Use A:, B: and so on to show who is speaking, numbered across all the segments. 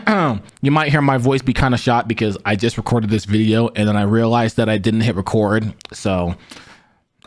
A: You might hear my voice be kind of shot because I just recorded this video and then I realized that I didn't hit record. So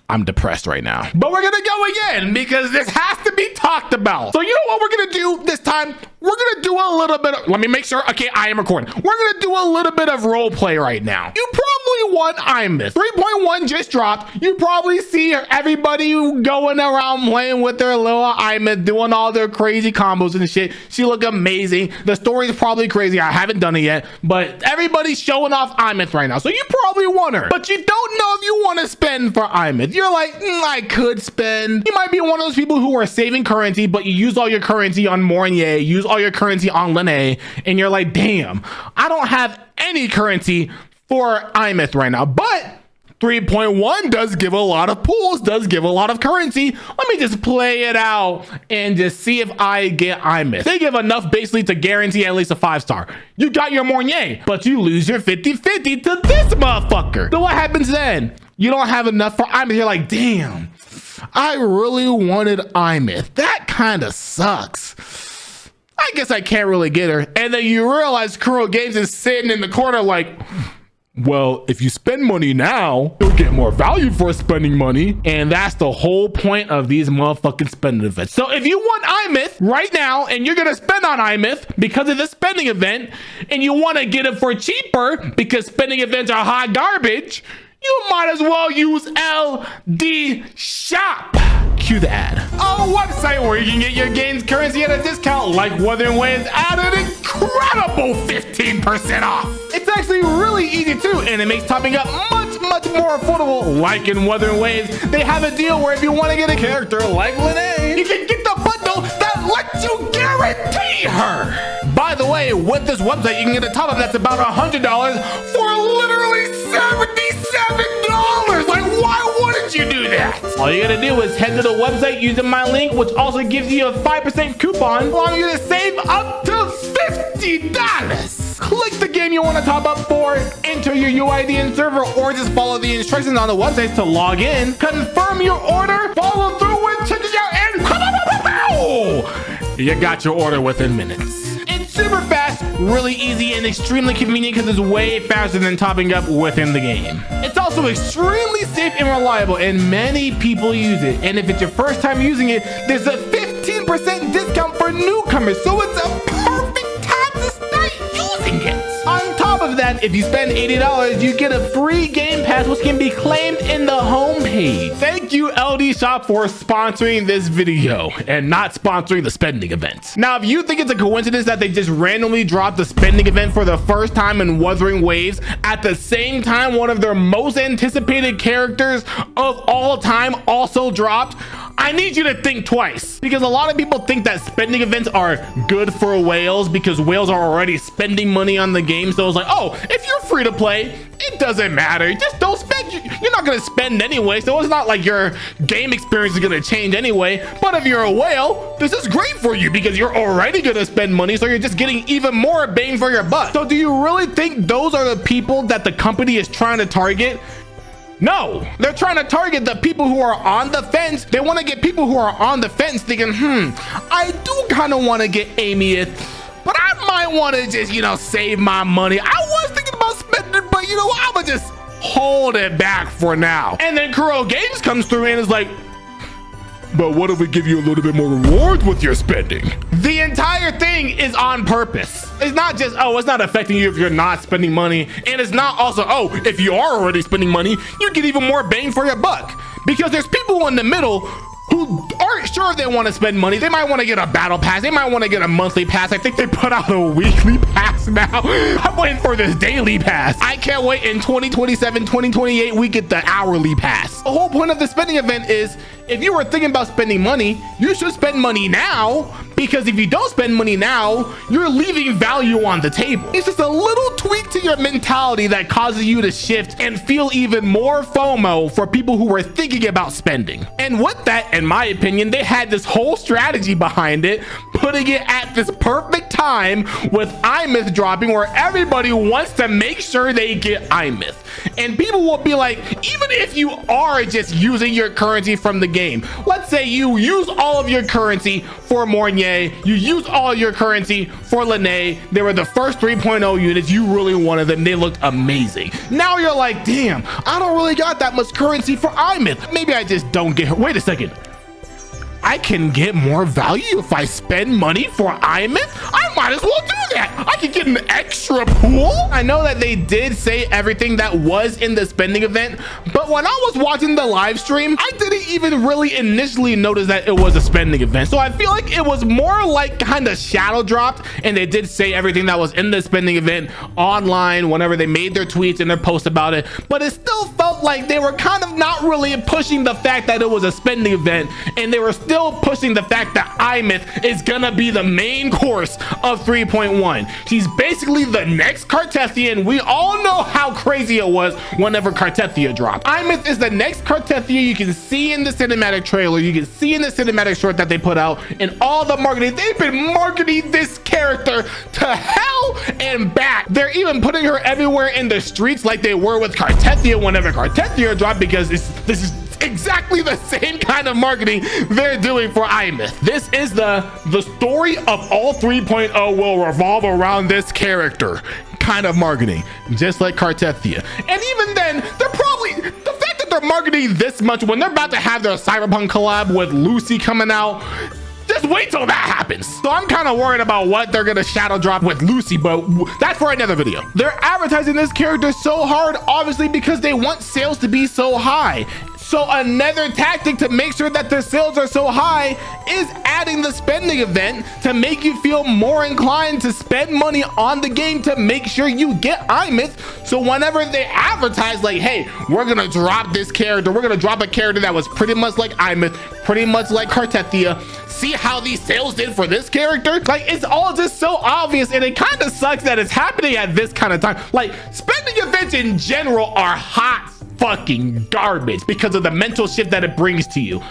A: I'm depressed right now. But we're gonna go again because this has to be talked about. So you know what we're gonna do this time? We're gonna do a little bit of, let me make sure, okay, I am recording. We're gonna do a little bit of role play right now. You probably want EEMEATH. 3.1 just dropped. You probably see everybody going around playing with their little EEMEATH, doing all their crazy combos and shit. She look amazing. The story's probably crazy. I haven't done it yet, but everybody's showing off EEMEATH right now. So you probably want her, but you don't know if you want to spend for EEMEATH. You're like, I could spend. You might be one of those people who are saving currency, but you use all your currency on Mornier, use all your currency on Lene, and you're like, damn, I don't have any currency for EEMEATH right now. But 3.1 does give a lot of pools, does give a lot of currency. Let me just play it out and just see if I get EEMEATH. They give enough basically to guarantee at least a 5-star. You got your Mornier, but you lose your 50-50 to this motherfucker. So what happens then? You don't have enough for EEMEATH. You're like, damn, I really wanted EEMEATH. That kind of sucks. I guess I can't really get her. And then you realize Kuro Games is sitting in the corner like, well, if you spend money now, you'll get more value for spending money. And that's the whole point of these motherfucking spending events. So if you want EEMEATH right now and you're gonna spend on EEMEATH because of the spending event and you want to get it for cheaper because spending events are hot garbage, you might as well use LD Shop. Cue the ad. A website where you can get your game's currency at a discount like Wuthering Waves at an incredible 15% off. It's actually really easy too, and it makes topping up much more affordable. Like in Wuthering Waves, they have a deal where if you want to get a character like Lene, you can get the bundle that lets you guarantee her. By the way, with this website, you can get a top-up that's about $100 for literally $77. Like, why wouldn't you do that? All you gotta do is head to the website using my link, which also gives you a 5% coupon, allowing you to save up to $50. Click the game you want to top up for, enter your UID and server, or just follow the instructions on the website to log in, confirm your order, follow through with checking out, and you got your order within minutes. Super fast, really easy, and extremely convenient because it's way faster than topping up within the game. It's also extremely safe and reliable, and many people use it. And if it's your first time using it, there's a 15% discount for newcomers, so it's a perfect time to start using it. On top of that, if you spend $80, you get a free game pass, which can be claimed in the homepage. Thank you, LD Shop, for sponsoring this video and not sponsoring the spending event. Now, if you think it's a coincidence that they just randomly dropped the spending event for the first time in Wuthering Waves at the same time one of their most anticipated characters of all time also dropped, I need you to think twice, because a lot of people think that spending events are good for whales because whales are already spending money on the game. So it's like, oh, if you're free to play, it doesn't matter. Just don't spend. You're not going to spend anyway. So it's not like your game experience is going to change anyway. But if you're a whale, this is great for you because you're already going to spend money. So you're just getting even more bang for your buck. So do you really think those are the people that the company is trying to target? No, they're trying to target the people who are on the fence. They want to get people who are on the fence thinking, I do kind of want to get EEMEATH, but I might want to just, save my money. I was thinking about spending, but I'm going to just hold it back for now. And then Kuro Games comes through and is like, but what if we give you a little bit more rewards with your spending? The entire thing is on purpose. It's not just, it's not affecting you if you're not spending money. And it's not also, if you are already spending money, you get even more bang for your buck. Because there's people in the middle who aren't sure if they want to spend money. They might want to get a battle pass. They might want to get a monthly pass. I think they put out a weekly pass now. I'm waiting for this daily pass. I can't wait. In 2027, 2028, we get the hourly pass. The whole point of the spending event is, if you were thinking about spending money, you should spend money now, because if you don't spend money now, you're leaving value on the table. It's just a little tweak to your mentality that causes you to shift and feel even more FOMO for people who were thinking about spending. And with that, in my opinion, they had this whole strategy behind it, putting it at this perfect time with EEMEATH dropping, where everybody wants to make sure they get EEMEATH. And people will be like, even if you are just using your currency from the game, let's say you use all of your currency for Mornier Linnea. You use all your currency for Linnea. They were the first 3.0 units. You really wanted them. They looked amazing. Now you're like, damn, I don't really got that much currency for Aemeth. Maybe I just don't get her. Wait a second. I can get more value if I spend money for Aemeth? I might as well do that. I can get an extra pool. I know that they did say everything that was in the spending event, but when I was watching the live stream, I didn't even really initially notice that it was a spending event. So I feel like it was more like kind of shadow dropped, and they did say everything that was in the spending event online whenever they made their tweets and their posts about it, but it still felt like they were kind of not really pushing the fact that it was a spending event, and they were still pushing the fact that Aemeth is gonna be the main course of 3.1. She's basically the next Cartethia, and we all know how crazy it was whenever Cartethia dropped. Aemeth is the next Cartethia. You can see in the cinematic trailer, you can see in the cinematic short that they put out, and all the marketing. They've been marketing this character to hell and back. They're even putting her everywhere in the streets like they were with Cartethia whenever Cartethia dropped, because this is exactly the same kind of marketing they're doing for Aemeth. This is the story of all 3.0 will revolve around this character kind of marketing, just like Cartethia. And even then, they're probably, the fact that they're marketing this much when they're about to have their Cyberpunk collab with Lucy coming out, just wait till that happens. So I'm kind of worried about what they're gonna shadow drop with Lucy, but that's for another video. They're advertising this character so hard, obviously, because they want sales to be so high. So another tactic to make sure that their sales are so high is adding the spending event to make you feel more inclined to spend money on the game to make sure you get Aemeth. So whenever they advertise like, hey, we're gonna drop this character, we're gonna drop a character that was pretty much like Aemeth, pretty much like Cartethia, see how these sales did for this character? Like, it's all just so obvious, and it kind of sucks that it's happening at this kind of time. Like, spending events in general are hot fucking garbage because of the mental shift that it brings to you.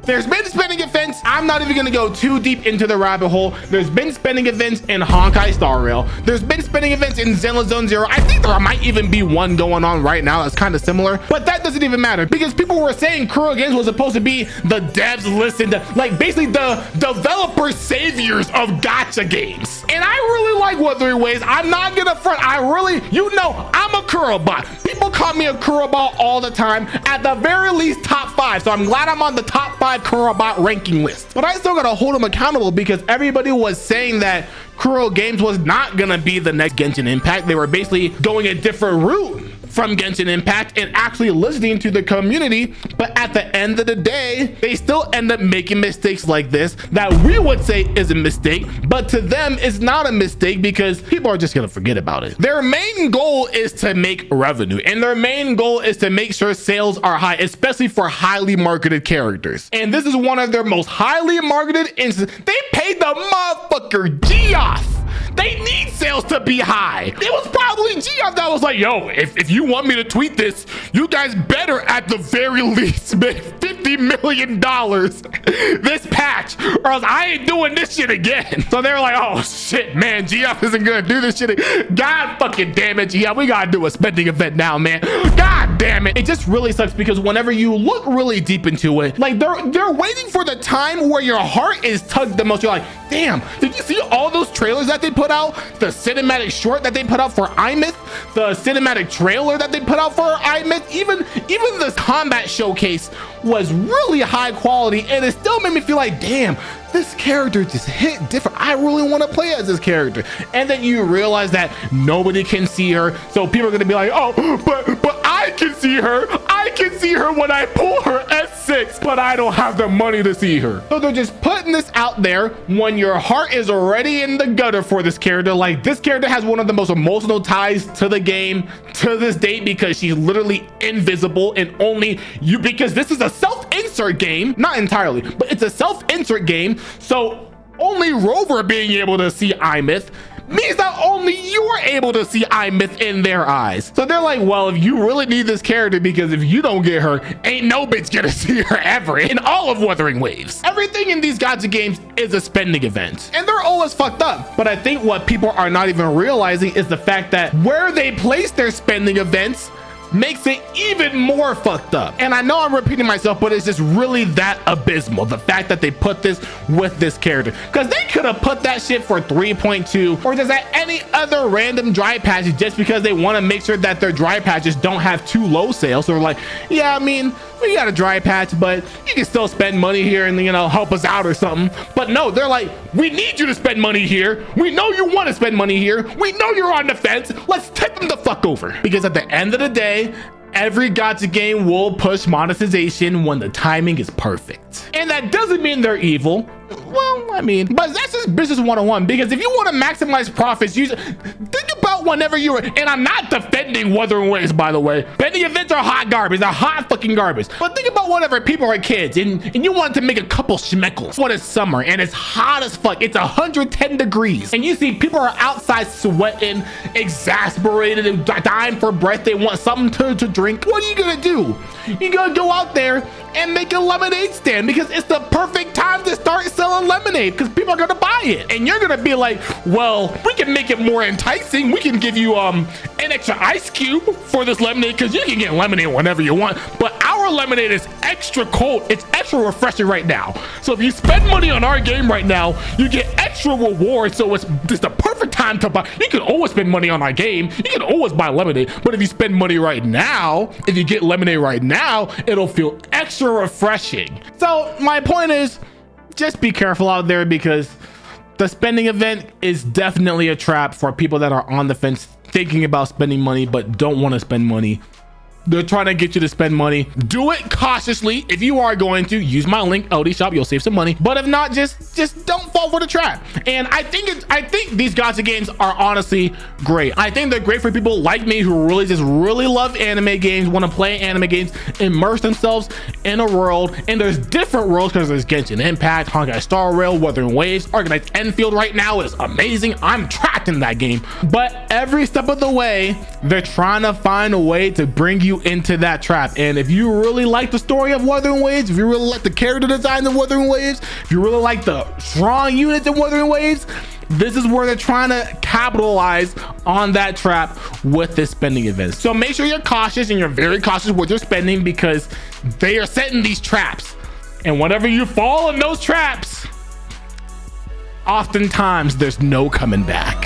A: There's been spending events. I'm not even gonna go too deep into the rabbit hole. There's been spending events in Honkai Star Rail. There's been spending events in Zenless Zone Zero. I think there might even be one going on right now that's kind of similar, but that doesn't even matter because people were saying Kuro Games was supposed to be the devs listen to, like, basically the developer saviors of gacha games. And I really like Wuthering Waves. I'm not gonna front. I really, you know, I'm a Kuro bot. People call me a Kuro bot all the time. At the very least, top 5. So I'm glad I'm on the top 5 Kuro bot ranking list, but I still gotta hold them accountable because everybody was saying that Kuro Games was not gonna be the next Genshin Impact. They were basically going a different route from Genshin Impact and actually listening to the community, but at the end of the day, they still end up making mistakes like this that we would say is a mistake, but to them it's not a mistake because people are just gonna forget about it. Their main goal is to make revenue, and their main goal is to make sure sales are high, especially for highly marketed characters. And this is one of their most highly marketed instances. They paid the motherfucker Geoff. They need sales to be high. It was probably Geoff that was like, yo, if you want me to tweet this, you guys better at the very least make $50 million this patch, or else I ain't doing this shit again. So they were like, oh shit, man, Geoff isn't gonna do this shit again. God fucking damn it, Geoff, we gotta do a spending event now, man. God damn it. It just really sucks because whenever you look really deep into it, like they're waiting for the time where your heart is tugged the most. You're like, damn, did you see all those trailers that they put out? The cinematic short that they put out for Aemeth, the cinematic trailer that they put out for Aemeth, even the combat showcase was really high quality, and it still made me feel like, damn, this character just hit different. I really want to play as this character. And then you realize that nobody can see her, so people are gonna be like, oh, but I can see her. I can see her when I pull her S6, but I don't have the money to see her. So they're just putting this out there when your heart is already in the gutter for this character. Like, this character has one of the most emotional ties to the game to this date because she's literally invisible, and only you, because this is a self-insert game, not entirely, but it's a self-insert game. So only Rover being able to see Aemeth means that only you're able to see Aemeth in their eyes. So they're like, well, if you really need this character, because if you don't get her, ain't no bitch gonna see her ever in all of Wuthering Waves. Everything in these gacha games is a spending event, and they're always fucked up. But I think what people are not even realizing is the fact that where they place their spending events makes it even more fucked up. And I know I'm repeating myself, but it's just really that abysmal, the fact that they put this with this character, because they could have put that shit for 3.2 or just at any other random dry patch, just because they want to make sure that their dry patches don't have too low sales. So they're like, yeah, I mean, we got a dry patch, but you can still spend money here and, you know, help us out or something. But no, they're like, we need you to spend money here. We know you want to spend money here. We know you're on the fence. Let's tip them the fuck over. Because at the end of the day, every gacha game will push monetization when the timing is perfect. And that doesn't mean they're evil. Well, I mean, but that's just business 101, because if you want to maximize profits, think about whenever you're, and I'm not defending Wuthering Waves, by the way. Spending events are hot garbage. They're hot fucking garbage. But think about whenever people are kids and you want to make a couple schmeckles when it's summer and it's hot as fuck. It's 110 degrees. And you see people are outside sweating, exasperated, and dying for breath. They want something to drink. What are you gonna do? You're gonna go out there and make a lemonade stand, because it's the perfect time to start selling lemonade, because people are gonna buy it. And you're gonna be like, well, we can make it more enticing. We can give you an extra ice cube for this lemonade, because you can get lemonade whenever you want, but our lemonade is extra cold. It's extra refreshing right now. So if you spend money on our game right now, you get extra rewards. So it's just the perfect time to buy. You can always spend money on our game. You can always buy lemonade, but if you spend money right now, if you get lemonade right now, it'll feel extra refreshing. So my point is, just be careful out there, because the spending event is definitely a trap for people that are on the fence, thinking about spending money but don't want to spend money. They're trying to get you to spend money. Do it cautiously. If you are going to use my link, LD Shop, you'll save some money. But if not, just don't fall for the trap. And I think these gacha games are honestly great. I think they're great for people like me who really love anime games, want to play anime games, immerse themselves in a world. And there's different worlds, because there's Genshin Impact, Honkai Star Rail, Wuthering Waves, Arknights Endfield right now is amazing. I'm trapped in that game. But every step of the way, they're trying to find a way to bring you into that trap. And if you really like the story of Wuthering Waves, if you really like the character design of Wuthering Waves, if you really like the strong units in Wuthering Waves, this is where they're trying to capitalize on that trap with this spending event. So make sure you're cautious, and you're very cautious with your spending, because they are setting these traps. And whenever you fall in those traps, oftentimes there's no coming back.